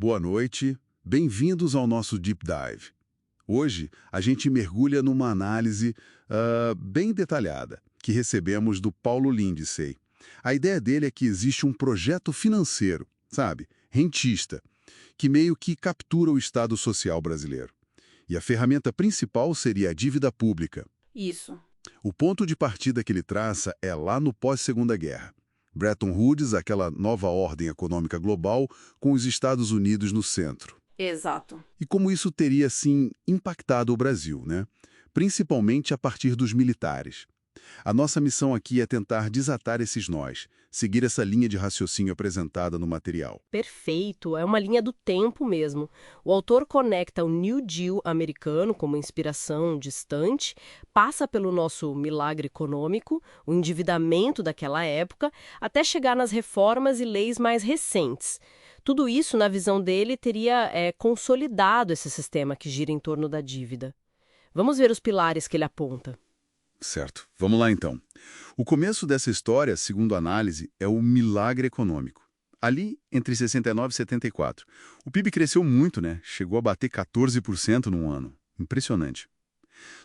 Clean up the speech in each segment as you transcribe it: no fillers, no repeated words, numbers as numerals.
Boa noite, bem-vindos ao nosso Deep Dive. Hoje, a gente mergulha numa análise bem detalhada, que recebemos do Paulo Lindsay. A ideia dele é que existe um projeto financeiro, sabe, rentista, que meio que captura o Estado social brasileiro. E a ferramenta principal seria a dívida pública. Isso. O ponto de partida que ele traça é lá no pós-Segunda Guerra. Bretton Woods, aquela nova ordem econômica global, com os Estados Unidos no centro. Exato. E como isso teria, assim, impactado o Brasil, né? Principalmente a partir dos militares. A nossa missão aqui é tentar desatar esses nós, seguir essa linha de raciocínio apresentada no material. Perfeito, é uma linha do tempo mesmo. O autor conecta o New Deal americano como inspiração distante, passa pelo nosso milagre econômico, o endividamento daquela época, até chegar nas reformas e leis mais recentes. Tudo isso, na visão dele, teria consolidado esse sistema que gira em torno da dívida. Vamos ver os pilares que ele aponta. Certo, vamos lá então. O começo dessa história, segundo a análise, é o milagre econômico. Ali, entre 69 e 74. O PIB cresceu muito, né? Chegou a bater 14% num ano. Impressionante.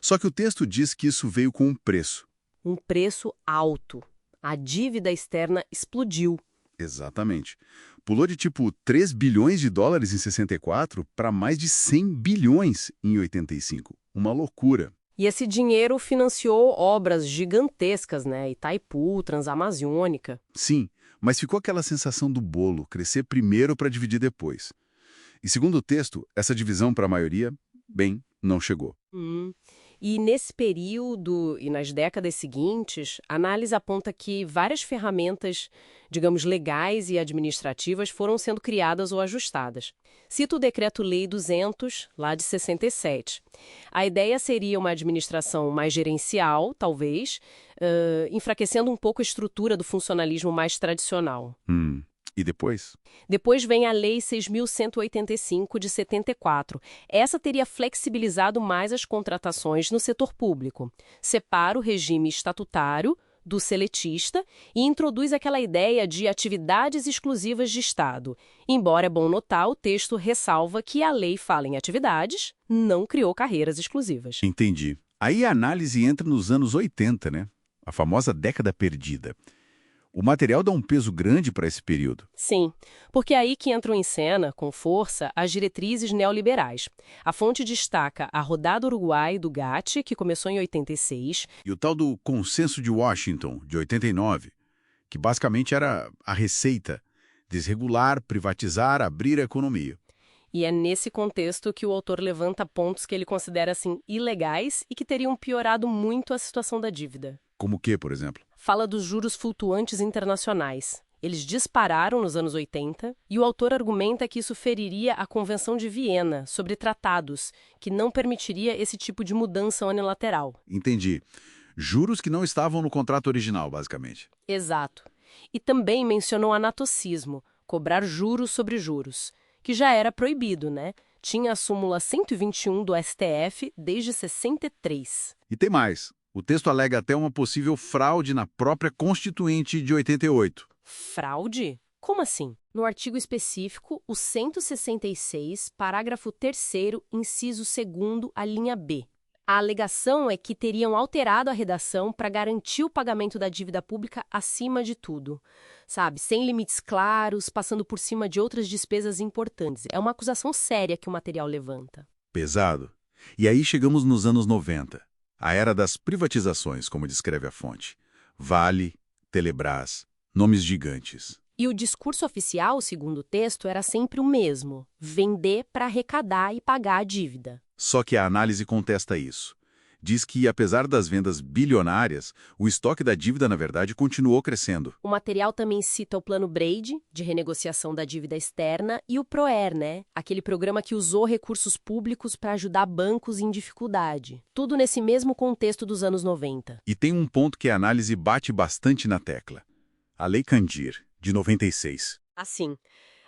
Só que o texto diz que isso veio com um preço. Um preço alto. A dívida externa explodiu. Exatamente. Pulou de tipo 3 bilhões de dólares em 64 para mais de 100 bilhões em 85. Uma loucura. E esse dinheiro financiou obras gigantescas, né? Itaipu, Transamazônica. Sim, mas ficou aquela sensação do bolo, crescer primeiro para dividir depois. E segundo o texto, essa divisão para a maioria, bem, não chegou. E nesse período e nas décadas seguintes, a análise aponta que várias ferramentas, digamos, legais e administrativas foram sendo criadas ou ajustadas. Cito o Decreto-Lei 200, lá de 67. A ideia seria uma administração mais gerencial, talvez, enfraquecendo um pouco a estrutura do funcionalismo mais tradicional. E depois? Depois vem a Lei 6.185, de 74. Essa teria flexibilizado mais as contratações no setor público. Separa o regime estatutário do seletista e introduz aquela ideia de atividades exclusivas de Estado. Embora é bom notar, o texto ressalva que a lei fala em atividades, não criou carreiras exclusivas. Entendi. Aí a análise entra nos anos 80, né? A famosa década perdida. O material dá um peso grande para esse período. Sim, porque é aí que entram em cena, com força, as diretrizes neoliberais. A fonte destaca a Rodada Uruguai do GATT, que começou em 86. E o tal do Consenso de Washington, de 89, que basicamente era a receita: desregular, privatizar, abrir a economia. E é nesse contexto que o autor levanta pontos que ele considera assim ilegais e que teriam piorado muito a situação da dívida. Como o quê, por exemplo? Fala dos juros flutuantes internacionais. Eles dispararam nos anos 80 e o autor argumenta que isso feriria a Convenção de Viena sobre tratados, que não permitiria esse tipo de mudança unilateral. Entendi. Juros que não estavam no contrato original, basicamente. Exato. E também mencionou anatocismo, cobrar juros sobre juros, que já era proibido, né? Tinha a súmula 121 do STF desde 63. E tem mais. O texto alega até uma possível fraude na própria Constituinte de 88. Fraude? Como assim? No artigo específico, o 166, parágrafo 3º, inciso 2º, a linha B. A alegação é que teriam alterado a redação para garantir o pagamento da dívida pública acima de tudo. Sabe, sem limites claros, passando por cima de outras despesas importantes. É uma acusação séria que o material levanta. Pesado. E aí chegamos nos anos 90. A era das privatizações, como descreve a fonte. Vale, Telebrás, nomes gigantes. E o discurso oficial, segundo o texto, era sempre o mesmo: vender para arrecadar e pagar a dívida. Só que a análise contesta isso. Diz que, apesar das vendas bilionárias, o estoque da dívida, na verdade, continuou crescendo. O material também cita o Plano Brady, de renegociação da dívida externa, e o PROER, né? Aquele programa que usou recursos públicos para ajudar bancos em dificuldade. Tudo nesse mesmo contexto dos anos 90. E tem um ponto que a análise bate bastante na tecla. A Lei Candir, de 96. Assim,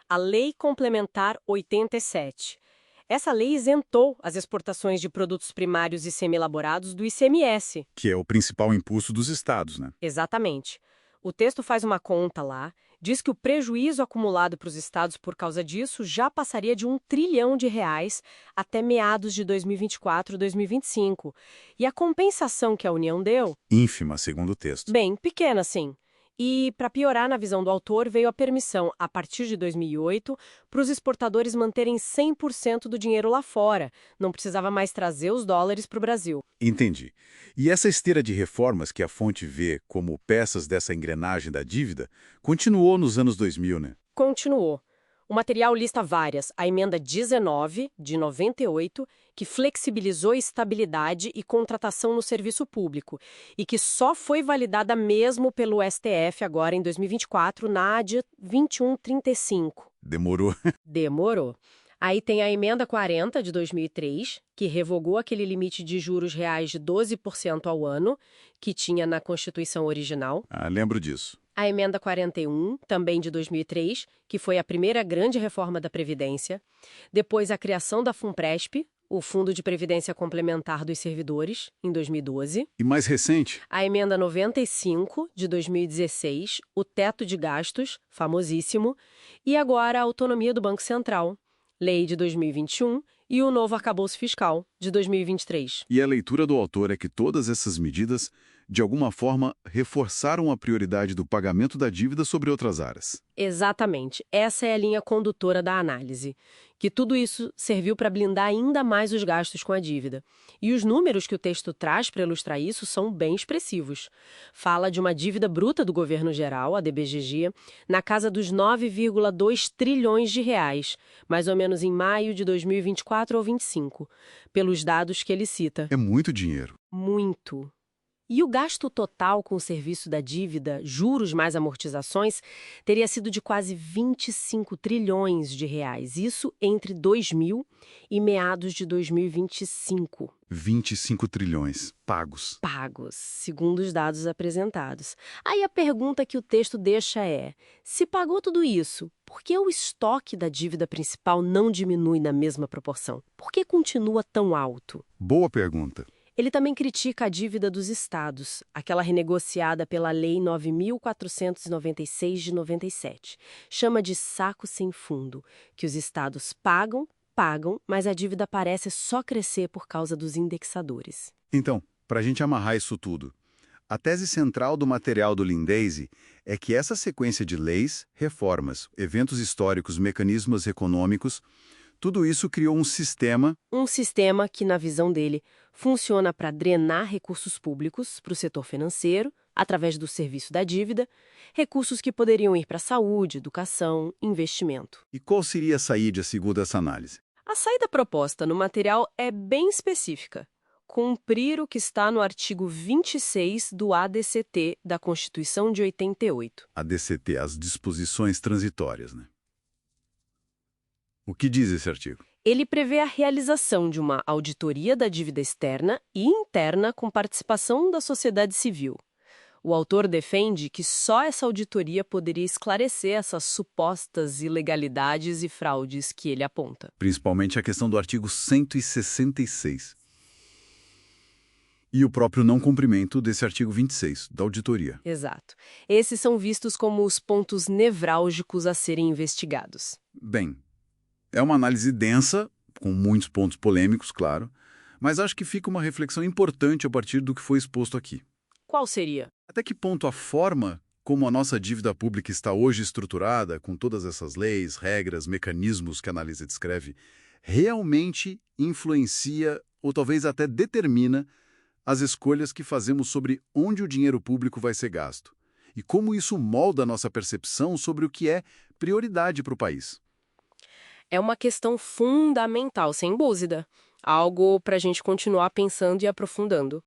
a Lei Complementar 87. Essa lei isentou as exportações de produtos primários e semi-elaborados do ICMS. Que é o principal imposto dos estados, né? Exatamente. O texto faz uma conta lá diz que o prejuízo acumulado para os estados por causa disso já passaria de R$ 1 trilhão até meados de 2024, 2025. E a compensação que a União deu, Ínfima, segundo o texto. bem, pequena, sim. E, para piorar, na visão do autor, veio a permissão, a partir de 2008, para os exportadores manterem 100% do dinheiro lá fora. Não precisava mais trazer os dólares para o Brasil. Entendi. E essa esteira de reformas que a fonte vê como peças dessa engrenagem da dívida continuou nos anos 2000, né? Continuou. O material lista várias. A emenda 19, de 98, que flexibilizou estabilidade e contratação no serviço público, e que só foi validada mesmo pelo STF agora em 2024, na AD 2135. Demorou. Demorou. Aí tem a emenda 40, de 2003, que revogou aquele limite de juros reais de 12% ao ano, que tinha na Constituição original. Ah, lembro disso. A emenda 41, também de 2003, que foi a primeira grande reforma da Previdência. Depois a criação da FUNPRESP, o Fundo de Previdência Complementar dos Servidores, em 2012. E mais recente? A emenda 95, de 2016, o teto de gastos, famosíssimo. E agora a autonomia do Banco Central, lei de 2021, e o novo arcabouço fiscal, de 2023. E a leitura do autor é que todas essas medidas, de alguma forma, reforçaram a prioridade do pagamento da dívida sobre outras áreas. Exatamente. Essa é a linha condutora da análise. Que tudo isso serviu para blindar ainda mais os gastos com a dívida. E os números que o texto traz para ilustrar isso são bem expressivos. Fala de uma dívida bruta do governo geral, a DBGG, na casa dos 9,2 trilhões de reais, mais ou menos em maio de 2024 ou 2025, pelos dados que ele cita. É muito dinheiro. Muito. E o gasto total com o serviço da dívida, juros mais amortizações, teria sido de quase 25 trilhões de reais. Isso entre 2000 e meados de 2025. 25 trilhões pagos. Pagos, segundo os dados apresentados. Aí a pergunta que o texto deixa é: se pagou tudo isso, por que o estoque da dívida principal não diminui na mesma proporção? Por que continua tão alto? Boa pergunta. Ele também critica a dívida dos estados, aquela renegociada pela Lei 9.496 de 97. Chama de saco sem fundo, que os estados pagam, mas a dívida parece só crescer por causa dos indexadores. Então, para a gente amarrar isso tudo, a tese central do material do Lindsay é que essa sequência de leis, reformas, eventos históricos, mecanismos econômicos, tudo isso criou um sistema... Um sistema que, na visão dele, funciona para drenar recursos públicos para o setor financeiro, através do serviço da dívida, recursos que poderiam ir para saúde, educação, investimento. E qual seria a saída segundo essa análise? A saída proposta no material é bem específica. Cumprir o que está no artigo 26 do ADCT da Constituição de 88. ADCT, as disposições transitórias, né? O que diz esse artigo? Ele prevê a realização de uma auditoria da dívida externa e interna com participação da sociedade civil. O autor defende que só essa auditoria poderia esclarecer essas supostas ilegalidades e fraudes que ele aponta. Principalmente a questão do artigo 166. E o próprio não cumprimento desse artigo 26, da auditoria. Exato. Esses são vistos como os pontos nevrálgicos a serem investigados. Bem, é uma análise densa, com muitos pontos polêmicos, claro, mas acho que fica uma reflexão importante a partir do que foi exposto aqui. Qual seria? Até que ponto a forma como a nossa dívida pública está hoje estruturada, com todas essas leis, regras, mecanismos que a análise descreve, realmente influencia ou talvez até determina as escolhas que fazemos sobre onde o dinheiro público vai ser gasto e como isso molda a nossa percepção sobre o que é prioridade para o país. É uma questão fundamental, sem dúvida. Algo para a gente continuar pensando e aprofundando.